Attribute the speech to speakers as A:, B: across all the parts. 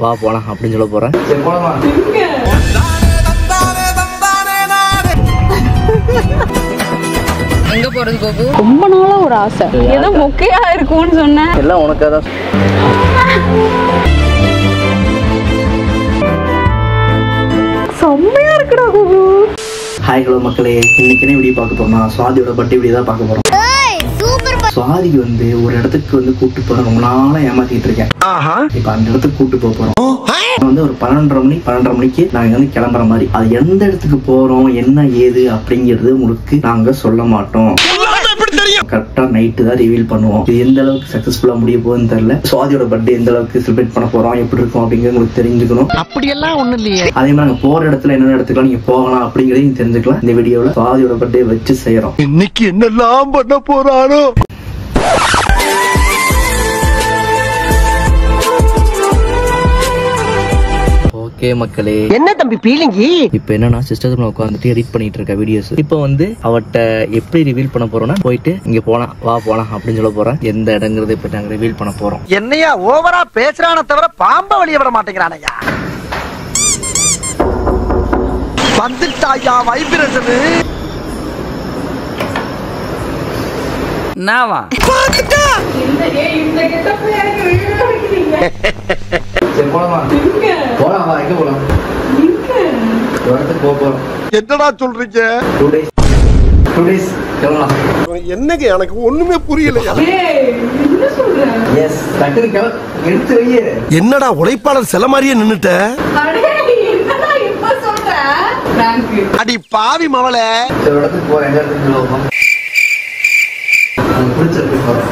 A: வா போலாம் அப்படின்னு சொல்ல போறேன். சரி போலாமா?
B: எங்க போறது கோபு? ரொம்ப நாளா ஒரு ஆசை, ஏதோ மொக்கையா இருக்கும்னு சொன்னேன்.
A: எல்லாம் உனக்காதான்.
B: செம்மையா இருக்குடா கோபு.
A: ஹாய் ஹலோ மக்களே, இன்னைக்கு என்ன வீடியோ பார்க்க போறோம்னா சுவாதியோட பர்த்டே வீடியோ தான் பார்க்க போறோம். சுவாதிக்கு வந்து ஒரு இடத்துக்கு வந்து கூட்டு போறோம். ரொம்ப நாளா ஏமாத்திட்டு இருக்கேன். இப்ப அந்த இடத்துக்கு கூட்டு போறோம். வந்து ஒரு 12:30 மணிக்கு நாங்க வந்து கிளம்புற மாதிரி. அது எந்த இடத்துக்கு போறோம், என்ன ஏது அப்படிங்கிறது உங்களுக்கு நாங்க சொல்ல மாட்டோம். கரெக்டா நைட்டு தான் ரிவீல் பண்ணுவோம். இது எந்த அளவுக்கு சக்சஸ்ஃபுல்லா முடிய போகுதுன்னு தெரியல. சுவாதியோட பர்த்டே எந்த அளவுக்கு செலிப்ரேட் பண்ண போறோம், எப்படி இருக்கும் அப்படிங்கிறது உங்களுக்கு தெரிஞ்சுக்கணும். அப்படியெல்லாம் ஒண்ணு இல்லையே. அதே மாதிரி நாங்க போற இடத்துல என்ன இடத்துக்கு நீங்க போகலாம் அப்படிங்கறதையும் தெரிஞ்சுக்கலாம். இந்த வீடியோல சுவாதியோட பர்த்டே வச்சு செய்யறோம்.
C: இன்னைக்கு என்னெல்லாம் பண்ண போறானோ.
A: ஓகே மக்களே,
C: என்ன தம்பி பீலிங்கி?
A: இப்போ என்னன்னா சிஸ்டத்துல உட்காந்துட்டு எடிட் பண்ணிட்டு இருக்க வீடியோஸ். இப்போ வந்து அவட்ட எப்படி ரிவீல் பண்ண போறோம்னா, போயிட்டு இங்க போலாம் வா போலாம் அப்படின்னு சொல்ல போறேன். எந்த இடங்கிறத இப்ப நாங்க ரிவீல் பண்ண போறோம்.
C: என்னையா ஓவரா பேசுறான தவிர பாம்ப வெளிய விட மாட்டேங்கிறானயா. வந்துட்டாயா வைப்ரேஷன். நாவா பாத்துட்டா இந்த கெட்டப் எனக்கு வீடியோ எடுக்கிறீங்க.
A: சரி போலாமா? போலாம் வா. எங்க போலாம்? போறோம்.
C: என்னடா சொல்றீங்க?
A: 2 days கிளம்பலாம்.
C: என்னங்க எனக்கு ஒண்ணுமே புரியலையா.
B: என்ன சொல்ற?
A: எஸ் டக்குனு எடுத்து வையே.
C: என்னடா உழைப்பாளர் சில மாதிரியே நின்னுட்ட.
B: என்னடா இப்ப சொல்ற? பிராங்க்.
C: அடி பாவி மவளே.
A: ஒரு இடத்துக்கு போறேன். எந்த இடத்துக்கு போவோம்? உங்களுக்கு பிடிச்சதுக்கு போறோம்.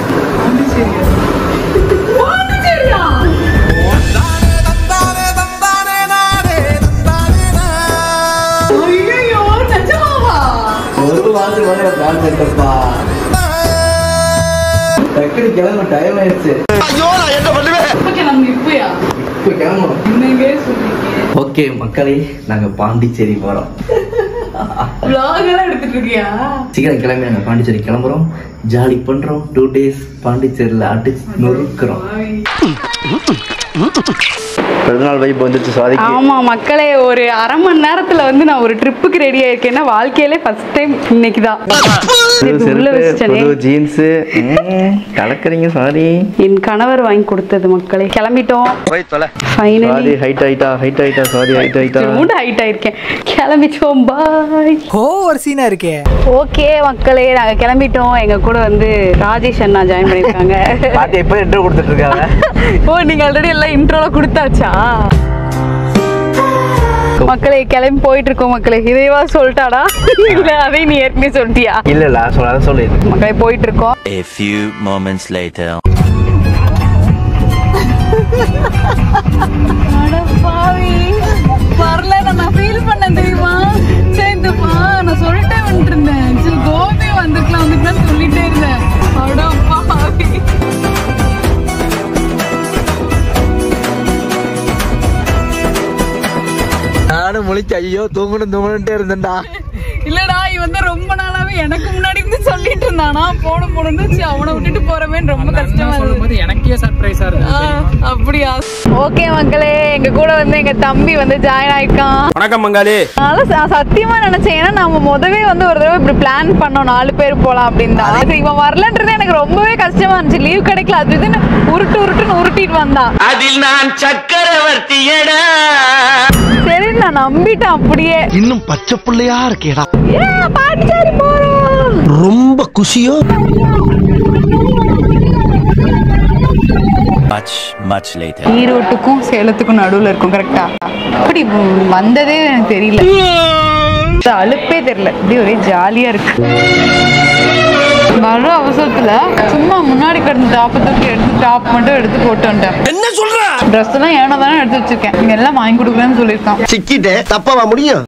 A: ஒரு மாசம் வர பிளான் செட்டப்பா. டக்குனு கிளம்ப டைம் ஆயிடுச்சு.
C: ஐயோ நான் என்ன பண்ணுவேன்?
A: இப்போ கிளம்பணும். ஓகே மக்களே, நாங்க பாண்டிச்சேரி போறோம். சீக்கிரம் கிளம்பி நாங்க பாண்டிச்சேரி கிளம்புறோம். ஜாலி பண்றோம். 2 days பாண்டிச்சேரியில அடிச்சு நொறுக்குறோம். பிறந்தநாள் வைப் வந்துச்சு சுவாதிக்கு.
B: ஆமா மக்களே, ஒரு அரை மணி நேரத்துல வந்து நான் ஒரு ட்ரிப்புக்கு ரெடி ஆயிருக்கேன்னா வாழ்க்கையிலே ஃபர்ஸ்ட் டைம் இன்னைக்குதான்.
A: ஜீன்ஸ் கலக்குறீங்க. சாரி,
B: என் கணவர் வாங்கி கொடுத்தது மக்களே. கிளம்பிட்டோம். ஃபைனலி ஹைட் ஆயிட்டா சாரி ஹைட் ஆயிருக்கேன். கிளம்பிட்டோம். பாய்.
D: ஒரு சீனா இருக்கே.
B: ஓகே மக்களே, நாங்க கிளம்பிட்டோம். எங்க கூட வந்து ராஜேஷ் அண்ணா ஜாயின் பண்ணிருக்காங்க.
A: பாத்து எப்ப இன்ட்ரோ கொடுத்துட்டு இருக்காங்க.
B: ஓ, நீங்க ஆல்ரெடி எல்லாம் இன்ட்ரோல கொடுத்தாச்சா? மக்களே கிளம்பி போயிட்டு இருக்கோம். மக்களே இதைவா சொல்லிட்டாடா இல்ல அதை நீ ஏற்கனவே சொல்லிட்டியா?
A: இல்ல சொல்லாத சொல்லு.
B: மக்களே போயிட்டு இருக்கோம்.
E: A few moments later.
B: அட பாவி, வரல. நான் ஃபீல் பண்ணேன் தெரியுமா? சரிப்பா, நான் சொல்லிட்டே வந்துட்டு இருந்தேன். சரி கோபி வந்துக்கலாம் சொல்லிட்டே இருந்தேன். அட பாவி.
D: நானும் முழிச்சு ஐயோ தூங்கணும்ட்டே இருந்தேன்டா.
B: இல்லடா, இவன் தான் ரொம்ப நாளாவே எனக்கு முன்னாடி இருந்து சொல்லிட்டு இருந்தானா போனு அவனை விட்டுட்டு போறவேன்னு ரொம்ப கஷ்டமா இருக்கு.
D: எனக்கே சர்ப்ரைஸா இருக்கு.
B: அப்படியா? ஓகே மக்களே, எங்க கூட வந்து எங்க தம்பி வந்து ஜாயின் ஆயிருக்கான்.
C: வணக்கம் மங்காளி.
B: நான் சத்தியமா நினைச்சேன், ஏன்னா நம்ம முதவே வந்து ஒரு தடவை இப்படி பிளான் பண்ணோம் 4 பேர் போலாம் அப்படின்னு தான். இவன் வரலன்றது எனக்கு ரொம்பவே கஷ்டமா இருந்துச்சு. லீவ் கிடைக்கல, அது இதுன்னு உருட்டுன்னு உருட்டிட்டு வந்தான்.
C: அதில் நான் சக்கரவர்த்தியடா.
B: சரி நான் நம்பிட்டேன் அப்படியே.
C: இன்னும் பச்சை பிள்ளையா இருக்கேடா.
B: பாண்டிச்சேரி போறோம்.
C: ரொம்ப குஷியோ.
E: Much later.
B: ஈரோட்டுக்கும் சேலத்துக்கும் நடுவுல இருக்கும். கரெக்டா? அப்படி வந்ததே எனக்கு தெரியல. அலுப்பே தெரியல. இப்படி ஒரே ஜாலியா இருக்கு. வர அவசரத்துல சும்மா முன்னாடி கிடந்த டாப்பை தூக்கி எடுத்து டாப் மட்டும் எடுத்து போட்டு வந்துட்டேன்.
C: என்ன சொல்ற?
B: ட்ரெஸ் எல்லாம் ஏனோ தானே எடுத்து வச்சிருக்கேன். இங்க எல்லாம் வாங்கி கொடுக்குறேன்னு சொல்லியிருக்கான்.
C: சிக்கிட்டே தப்பாவா முடியும்?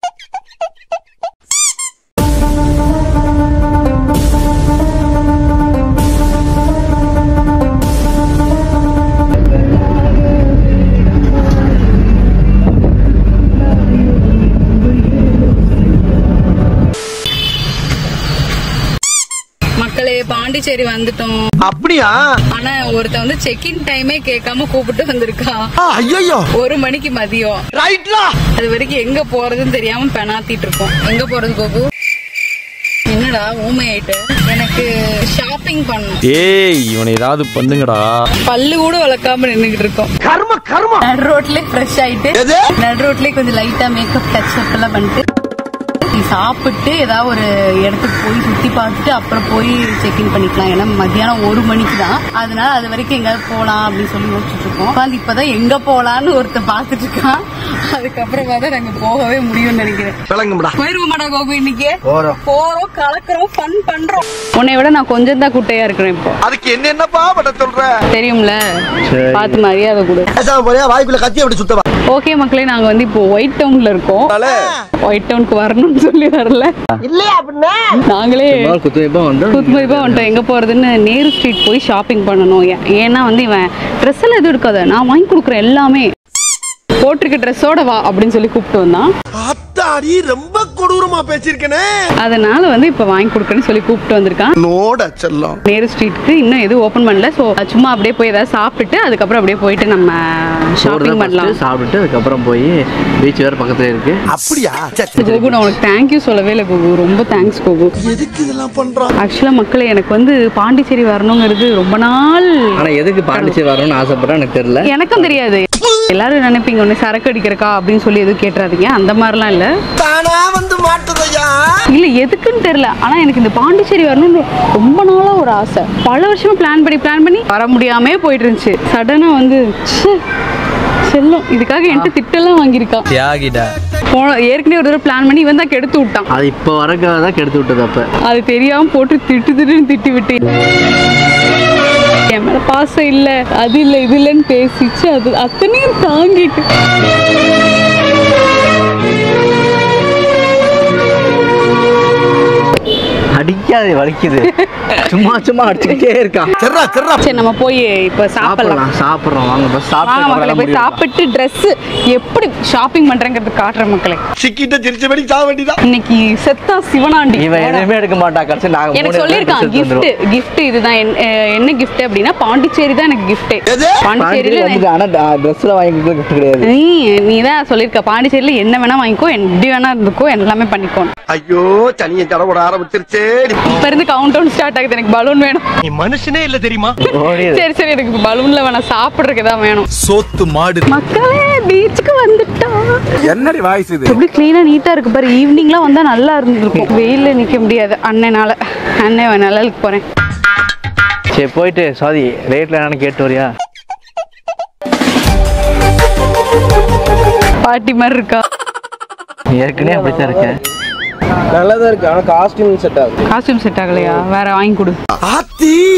B: மக்களே பாண்டிச்சேரி வந்துட்டோம்.
D: அப்படியா?
B: ஆனா ஒருத்த வந்து செக் இன் டைமே கேட்காம கூப்பிட்டு வந்திருக்கா.
D: ஐயோ
B: 1 மணிக்கு மதியம்.
D: ரைட்லா.
B: அது வரைக்கும் எங்க போறதுன்னு தெரியாம பெனாத்திட்டு இருக்கோம். எங்க போறது கோபு? என்னடா ஊமை ஆயிட்டு? எனக்கு ஷாப்பிங் பண்ணும்.
F: ஏய் இவனை ஏதாவது பண்ணுங்கடா.
B: பல்லு கூட வளர்க்காம நின்னுகிட்டு இருக்கோம்.
D: கர்ம
B: நடு ரோட்லயே ஃப்ரெஷ் ஆயிட்டு நடு ரோட்லயே கொஞ்சம் லைட்டா மேக்கப் டச் அப் எல்லாம் பண்ணிட்டு சாப்பிட்டு ஏதாவது ஒரு இடத்துக்கு போய் சுத்தி பார்த்துட்டு அப்புறம் போய் செக்இன் பண்ணிக்கலாம். ஏன்னா மத்தியானம் 1 மணிக்கு தான். அதனால அது வரைக்கும் எங்காவது போலாம் அப்படின்னு சொல்லி யோசிச்சுட்டு இருக்கோம். இப்பதான் எங்க போலான்னு ஒருத்தர் பாத்துட்டு இருக்கான். அதுக்கப்புறமா தான் நாங்க போகவே முடியும்னு நினைக்கிறேன். போயிருவோமாடா கோபு? இன்னைக்கு போறோம், கலக்குறோம், ஃபன் பண்றோம். உன்னை விட நான் கொஞ்சம் தான் குட்டையா இருக்கிறேன் இப்போ.
D: அதுக்கு என்னப்பா பண்ண சொல்ற?
B: தெரியும்ல, பார்த்து மரியாதை கொடு.
D: வாய்க்குள்ள கத்தி அப்படி சுத்தவா.
B: ஓகே மக்களே, நாங்க வந்து இப்போ ஒயிட் டவுன்ல இருக்கோம். ஒயிட் டவுனுக்கு வரணும்னு சொல்லி வரல, நாங்களே குத்துமதிப்பா வந்துட்டோம். எங்க போறதுன்னு நேரு ஸ்ட்ரீட் போய் ஷாப்பிங் பண்ணணும். ஏன்னா வந்து இவன் ட்ரெஸ் எல்லாம் எதுவும் இருக்காது, நான் வாங்கி கொடுக்குறேன் எல்லாமே, போட்டிருக்க ட்ரெஸ்ஸோட வா அப்படின்னு சொல்லி கூப்பிட்டு வந்தான்.
D: அத்தாடி ரொம்ப கொடூரமா பேசிருக்கனே.
B: அதனால வந்து இப்ப வாங்கி கொடுக்கறேன்னு சொல்லி கூப்பிட்டு வந்திருக்கான்.
D: நோட செல்லம்.
B: நேரு ஸ்ட்ரீட்க்கு இன்னும் எதுவும் ஓபன் பண்ணல. சோ சும்மா அப்படியே போய் ஏதாவது சாப்பிட்டுட்டு அதுக்கப்புறம் அப்படியே போயிட்டு நம்ம ஷாப்பிங் பண்ணலாம்.
A: சாப்பிட்டுட்டு அதுக்கப்புறம் போய் பீச் வேற பக்கத்துல இருக்கு.
D: அப்படியா?
B: கோகு, நான் உனக்கு தேங்க்யூ சொல்லவே இல்லை கோகு. ரொம்ப தேங்க்ஸ் கோகு.
D: எதுக்கு இதெல்லாம் பண்றான்?
B: ஆக்சுவலா மக்களே, எனக்கு வந்து பாண்டிச்சேரி வரணுங்கிறது ரொம்ப நாள்.
A: ஆனா எதுக்கு பாண்டிச்சேரி வரணும்னு ஆசைப்படுறேன் எனக்கு தெரியல.
B: எனக்கும் தெரியாது. எல்லாரும் நினைப்பீங்க ஒன்னு சரக்கு அடிக்கிறக்கா அப்படின்னு சொல்லி எதுவும் கேட்டுறாதீங்க. அந்த மாதிரிலாம் இல்ல.
D: தானா வந்து மாட்டதையா?
B: இல்ல எதுக்குன்னு தெரியல. ஆனா எனக்கு இந்த பாண்டிச்சேரி வரணும்னு ரொம்ப நாளா ஒரு ஆசை. பல வருஷமா பிளான் பண்ணி வர முடியாம போயிட்டு இருந்துச்சு. சடனா வந்து செல்லும் இதுக்காக என்கிட்ட திட்டெல்லாம் வாங்கியிருக்கான். ஏற்கனவே ஒரு தடவை பிளான் பண்ணி இவன் தான் கெடுத்து விட்டான்.
A: அது இப்ப வரக்காக தான் கெடுத்து விட்டது. அப்ப
B: அது தெரியாம போட்டு திட்டு விட்டு என் மேல பாசம் இல்ல, அது இல்ல, இது இல்லன்னு பேசிச்சு. அது அத்தனையும் தாங்கிட்டு
A: அடிக்காது, வலிக்குது. சும்மா அடிச்சுக்கிட்டே இருக்கான்.
B: சரி நம்ம போய் இப்ப
A: சாப்பிடுறோம். வாங்க பஸ்
B: சாப்பிட்டு போய் சாப்பிட்டு ட்ரெஸ் எப்படி ஷாப்பிங் பண்றேங்கிறது காட்டுற மக்களே.
D: சிக்கிட்ட திருச்சபடி சாவ வேண்டியதா.
B: இன்னைக்கு செத்தா சிவனாண்டி
A: இவன் எதுவுமே எடுக்க மாட்டா. கடைசி நாங்க
B: எனக்கு சொல்லிருக்கான் கிஃப்ட் இதுதான். என்ன கிஃப்ட் அப்படின்னா பாண்டிச்சேரி தான் எனக்கு கிஃப்ட். பாண்டிச்சேரியில
A: ஆனா ட்ரெஸ்ல வாங்கி கிஃப்ட் கிடையாது.
B: நீ தான் சொல்லிருக்க பாண்டிச்சேரியில என்ன வேணா வாங்கிக்கோ, எப்படி வேணா இருந்துக்கோ, எல்லாமே பண்ணிக்கோ.
D: ஐயோ தனியை தடவோட ஆரம்பிச்சிருச்சு.
B: இப்ப இருந்து கவுண்ட் டவுன் ஸ்டார்ட் ஆகுது. எனக்கு பலூன் வேணும்.
D: நீ மனுஷனே இல்ல தெரியுமா?
B: சரி எனக்கு பலூன்ல வேணா, சாப்பிடுறதுக்கு தான் வேணும்.
F: சோத்து மாடு.
B: மக்களே பீச்சுக்கு வந்துட்டோம்.
F: என்னடி வாய்ஸ் இது?
B: எப்படி கிளீனா நீட்டா இருக்கு பாரு. ஈவினிங்லாம் வந்தா நல்லா இருந்திருக்கும். வெயில்ல நிக்க முடியாது. அண்ணனால நிழலுக்கு போறேன்.
A: சரி போயிட்டு சாரி ரேட்ல என்னன்னு கேட்டு வரியா?
B: பாட்டி மாதிரி இருக்கா?
A: ஏற்கனவே அப்படித்தான் இருக்கேன்.
F: நல்லதா இருக்கு. ஆனா காஸ்டியூம் செட்
B: ஆகலையா? வேற வாங்கி கொடு.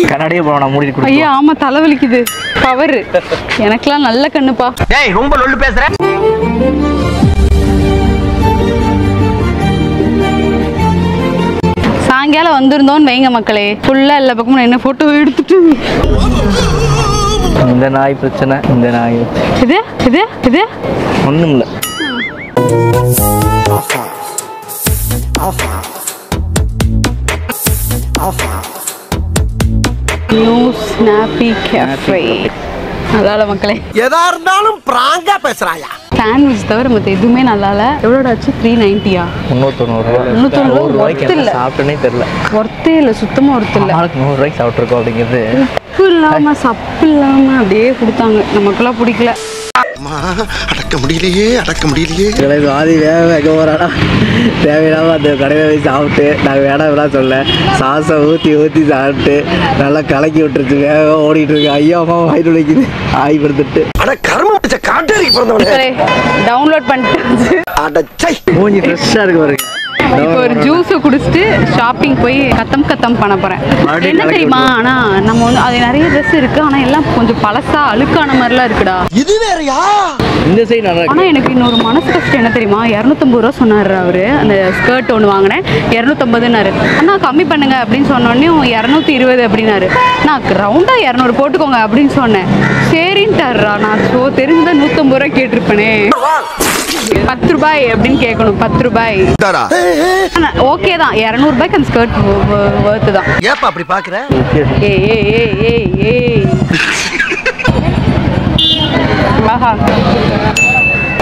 A: கண்ணாடியே போனா மூடிட்டு கொடு.
B: ஐயா ஆமா, தலைவலிக்குது. பவர் எனக்கெல்லாம் நல்ல கண்ணுப்பா.
D: டேய் ரொம்ப லொல்லு பேசுற.
B: சாயங்காலம் வந்திருந்தோன்னு வைங்க மக்களே, ஃபுல்லா எல்லா பக்கமும் என்ன போட்டோ எடுத்துட்டு.
A: இந்த நாய் பிரச்சனை. இந்த நாய்
B: இது
A: ஒண்ணும் இல்ல.
B: New snappy cafe. அதால மக்களே
D: எதா இருந்தாலும் பிராங்கா பேசுறாயா?
B: சாண்ட்விச் தவிர மத்த எதுவுமே நல்லா இல்ல. எவ்வளோட ஆச்சு? 390 390 ஒர்த்து இல்ல.
A: சாப்பிட்டனே தெரியல.
B: ஒர்த்தே இல்ல, சுத்தமா ஒர்த்து இல்ல.
A: 100 ரூபாய்க்கு சாப்பிட்டுருக்கோம் அப்படிங்கிறது.
B: உப்பு இல்லாம சப்பு இல்லாம அப்படியே கொடுத்தாங்க. நமக்கெல்லாம் பிடிக்கல.
D: அடக்க முடியலையே.
A: ஆதி வேக போறாடா. தேவையில்லாம அந்த கடையில் போய் சாப்பிட்டு நாங்கள் வேணாம் சொல்ல சாசை ஊற்றி சாப்பிட்டு நல்லா கலக்கி விட்டுருச்சு. வேக ஓடிட்டு இருக்கு. ஐயோ அம்மா வாயிட்டு வைக்குது. ஆய் படுத்துட்டு
B: டவுன்லோட் பண்ணிட்டு
A: மூஞ்சி ஃப்ரெஷ்ஷாக இருக்கு பாருங்க.
B: இப்போ ஒரு ஜூஸ் குடிச்சிட்டு ஷாப்பிங் போய் கத்தம் பண்ண போறேன். என்ன தெரியுமா, ஆனா நம்ம வந்து அது நிறைய ட்ரெஸ் இருக்கு. ஆனா எல்லாம் கொஞ்சம் பழசா அழுக்கான மாதிரிலாம் இருக்குடா.
D: இது வேறயா?
A: இந்த இந்த சைடு நல்லா இருக்கு.
B: ஆனா எனக்கு இன்னொரு மனசு கஷ்டம் என்ன தெரியுமா, 250 ரூபா சொன்னாரு அவரு. அந்த ஸ்கர்ட் ஒன்று வாங்கினேன் 250ன்னாரு. அண்ணா கம்மி பண்ணுங்க அப்படின்னு சொன்னோடனே 220 அப்படின்னாரு. நான் ரவுண்டா 200 போட்டுக்கோங்க அப்படின்னு சொன்னேன். சரின்ட்டாரா. நான் தெரிஞ்சுதான் 150 ரூபா கேட்டிருப்பேனே. 10 ரூபாய் அப்படின்னு கேட்கணும். 10 ரூபாய் ஓகே தான். 200 ரூபாய்க்கு அந்த ஸ்கர்ட் வர்த்து தான்.
D: ஏப்பா அப்படி பாக்குற?
B: ஆஹா,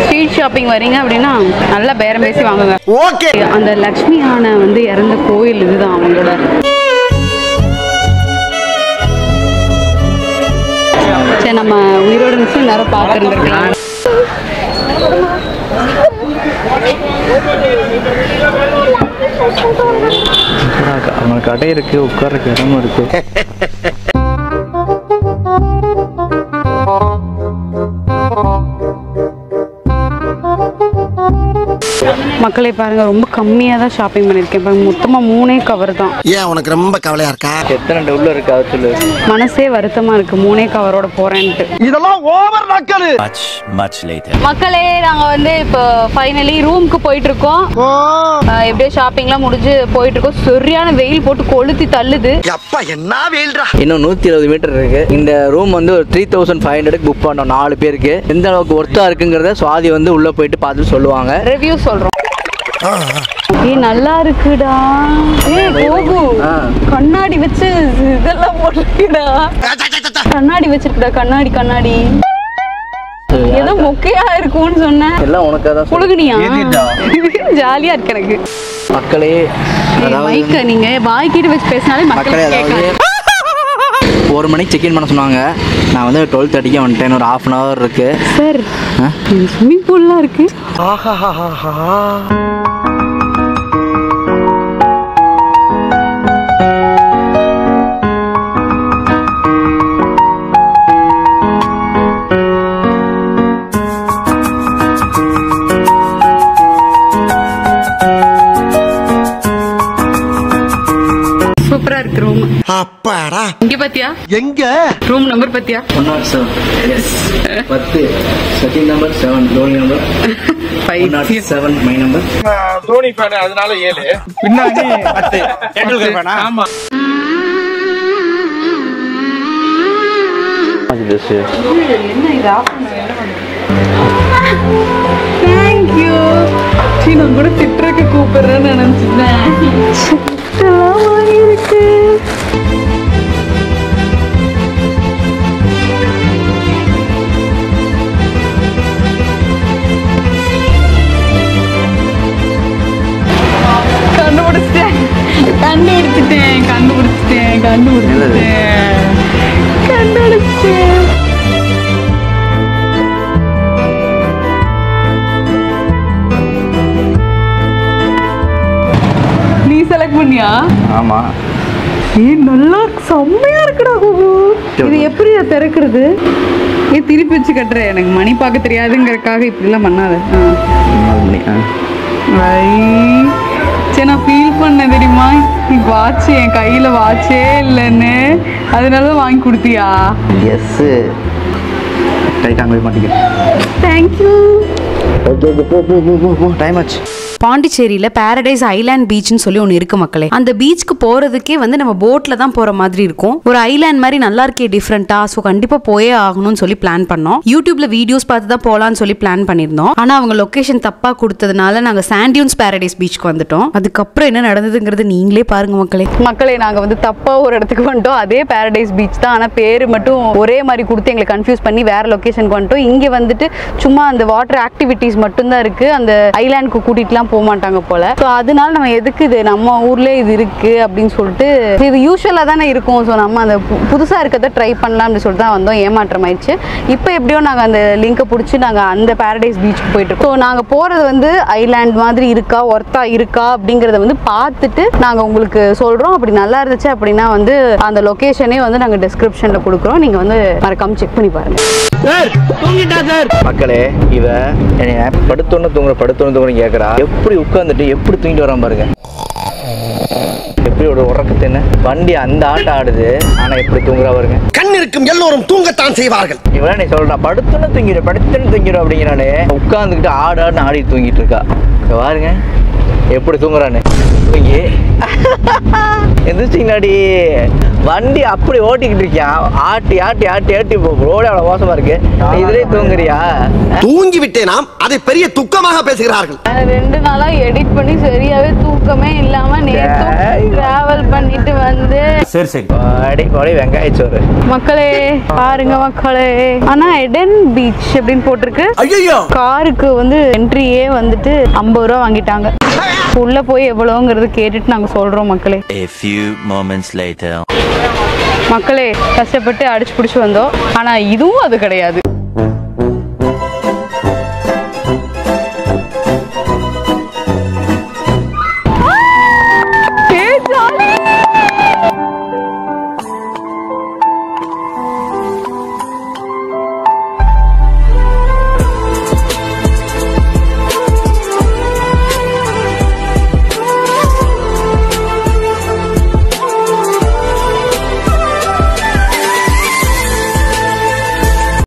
B: ஸ்ட்ரீட் ஷாப்பிங் வரீங்க அப்படின்னா நல்லா பேரம் பேசி வாங்குங்க.
D: ஓகே.
B: அந்த லக்ஷ்மி யானை வந்து இறந்த கோயில் இதுதான் அவங்களோட. சரி, நம்ம உயிரோட நிமிஷம் நேரம் பார்த்துருந்துருக்கலாம்.
A: அவங்க கடை இருக்கு, உட்கார்றதுக்கு இடமும் இருக்கு.
B: மக்களை பாருங்க, ரொம்ப கம்மியா தான் ஷாப்பிங் பண்ணிருக்கேன். மொத்தமா 3 கவர் தான்.
D: ஏன் உனக்கு ரொம்ப கவலையா இருக்கா?
A: எத்தனை உள்ள இருக்கு அது சொல்லு.
B: மனசே வருத்தமா இருக்கு 3 கவரோட போறேன்ட்டு.
D: இதெல்லாம் ஓவர் மக்கள்.
E: Much later.
B: மக்களே, நாங்க வந்து இப்போ ஃபைனலி ரூமுக்கு போயிட்டு இருக்கோம். எப்படியே ஷாப்பிங்லாம் முடிஞ்சு போயிட்டு இருக்கோம். சரியான வெயில் போட்டு கொளுத்தி தள்ளுது.
D: அப்பா என்ன வெயில்டா.
A: இன்னும் 120 மீட்டர் இருக்கு. இந்த ரூம் வந்து ஒரு 3500 புக் பண்ணோம் 4 பேருக்கு. எந்த அளவுக்கு ஒர்த்தா இருக்குங்கிறத சுவாதி வந்து உள்ள போயிட்டு பார்த்து சொல்லுவாங்க.
B: ரிவ்யூ சொல்றோம். நல்லா இருக்குடா. கோகு கண்ணாடி வச்சு இதெல்லாம் போட்டுடா. கண்ணாடி வச்சிருக்குடா. கண்ணாடி ஏதோ மொக்கையா இருக்கும்னு சொன்னேன்.
A: எல்லாம் உனக்காக தான்
B: புழுகுனியா? ஜாலியா இருக்கு எனக்கு.
A: மக்களே,
B: மைக்க நீங்க வாய்க்கிட்டு வச்சு பேசினாலே மக்களே கேட்காது.
A: 1 மணிக்கு செக்இன் பண்ண சொன்னாங்க. நான் வந்து 12:30 வந்துட்டேன். ஒரு 1/2 hour இருக்கு.
B: சார், ஸ்விம்மிங் பூல்லாம் இருக்கு. சூப்பரா இருக்கு ரூம்.
D: அப்பாடா.
B: இங்க பாத்தியா?
D: எங்க
B: ரூம் நம்பர் பாத்தியா?
A: 107 10 second number 7 roll number 507 my number.
F: Dhoni fan அதனால 7 பின்னாடி 10 டெண்டுல்கர் ஃபேனா? ஆமா.
B: என்ன இது ஆஃப் Thank you. நான் கூட திட்டுறக்கு கூப்பிடுறேன்னு நினைச்சிட்டேன். இருக்கு. கண்டுபிடிச்சிட்டேன். நீ செலக்ட் பண்ணியா?
A: ஆமா.
B: நல்லா செம்மையா இருக்குடா கோகு. இது எப்படி திறக்கிறது? திருப்பி வச்சு கட்டுற. எனக்கு மணி பார்க்க தெரியாதுங்கிறதுக்காக இப்படிலாம் பண்ணாத. சரி, நான் ஃபீல் பண்ண தெரியுமா, வாட்ச் என் கையில வாட்சே இல்லைன்னு, அதனால வாங்கி கொடுத்தியா?
A: எஸ். ரைட் அங்கே போய் மாட்டிக்கிறேன்.
B: தேங்க்யூ.
A: டைம் ஆச்சு.
G: பாண்டிச்சேரியில பாரடைஸ் ஐலாண்ட் பீச்னு சொல்லி ஒன்று இருக்கு மக்களே. அந்த பீச்சுக்கு போறதுக்கே வந்து நம்ம போட்ல தான் போற மாதிரி இருக்கும். ஒரு ஐலாண்ட் மாதிரி நல்லா இருக்கே டிஃப்ரெண்டா. ஸோ கண்டிப்பா போயே ஆகணும்னு சொல்லி பிளான் பண்ணோம். யூடியூப்ல வீடியோஸ் பார்த்து தான் போலான்னு சொல்லி பிளான் பண்ணியிருந்தோம். ஆனா அவங்க லொகேஷன் தப்பா கொடுத்ததுனால நாங்க சாண்டியூன்ஸ் பாரடைஸ் பீச்சுக்கு வந்துட்டோம். அதுக்கப்புறம் என்ன நடந்ததுங்கிறது நீங்களே பாருங்க மக்களே.
B: மக்களே, நாங்க வந்து தப்பா ஒரு இடத்துக்கு வந்துட்டோம். அதே பாரடைஸ் பீச் தான், ஆனா பேரு மட்டும் ஒரே மாதிரி கொடுத்து எங்களை கன்ஃபியூஸ் பண்ணி வேற லொகேஷனுக்கு வந்துட்டோம். இங்க வந்துட்டு சும்மா அந்த வாட்டர் ஆக்டிவிட்டிஸ் மட்டும் தான் இருக்கு. அந்த ஐலாண்டுக்கு கூட்டிட்டுலாம் போக மாட்டாங்க போல. ஸோ அதனால நம்ம எதுக்கு இது நம்ம ஊர்ல இது இருக்கு அப்படின்னு சொல்லிட்டு, இது யூஸ்வலா தானே இருக்கும். ஸோ நம்ம அந்த புதுசா இருக்கிறத ட்ரை பண்ணலாம் அப்படின்னு சொல்லிட்டு தான் வந்தோம். ஏமாற்றம் ஆயிடுச்சு. இப்போ எப்படியோ நாங்கள் அந்த லிங்கை பிடிச்சி நாங்கள் அந்த பாரடைஸ் பீச்சுக்கு போயிட்டு இருக்கோம். ஸோ நாங்கள் போறது வந்து ஐலாண்ட் மாதிரி இருக்கா, ஒர்த்தா இருக்கா அப்படிங்கிறத வந்து பார்த்துட்டு நாங்கள் உங்களுக்கு சொல்றோம். அப்படி நல்லா இருந்துச்சு அப்படின்னா வந்து அந்த லொகேஷனே வந்து நாங்கள் டிஸ்கிரிப்ஷன்ல கொடுக்குறோம். நீங்க வந்து மறக்காம செக் பண்ணி பாருங்க.
A: மக்களே, இவ என்னைய படுத்தோன்னு தூங்குற கேட்கறா. எப்படி உட்காந்துட்டு எப்படி தூங்கிட்டு வரான் பாருங்க. எப்படி ஒரு உறக்கத்து என்ன வண்டி அந்த ஆட்டம் ஆடுது ஆனா எப்படி தூங்குறா பாருங்க.
H: கண் இருக்கும் எல்லோரும் தூங்கத்தான் செய்வார்கள்.
A: இவன் நீ சொல்றா படுத்துன்னு தூங்கிடும் அப்படிங்கிறானே உட்காந்துக்கிட்டு ஆடுன்னு ஆடி தூங்கிட்டு இருக்கா. பாருங்க எப்படி தூங்குறான்னு. தூங்கி எந்திரிச்சிங்களாடி வண்டி அப்படி ஓட்டிக்கிட்டு இருக்கியான். ஆட்டி ஆட்டி ஆட்டி ஆட்டி ரோடு அவ்வளவு மோசமா இருக்கு. இதுலயே தூங்குறியா?
H: தூங்கி விட்டேனாம் அதை பெரிய துக்கமாக பேசுகிறார்கள்.
B: 2 நாளா எடிட் பண்ணி சரியாவே தூக்கமே இல்லாம நேத்து டிராவல் பண்ணிட்டு வந்து
E: சரி சரி
A: அடி போடி வெங்காயச்சோறு.
B: மக்களே பாருங்க மக்களே. ஆனா எடன் பீச் அப்படின்னு போட்டிருக்கு.
H: ஐயோ
B: காருக்கு வந்து என்ட்ரியே வந்துட்டு 50 ரூபா வாங்கிட்டாங்க. உள்ள போய் எவ்வளவுங்கிறது கேட்டுட்டு நாங்க சொல்றோம் மக்களே.
E: A few moments later.
B: மக்களே கஷ்டப்பட்டு அடிச்சு பிடிச்சு வந்தோம். ஆனா இதுவும் அது கிடையாது.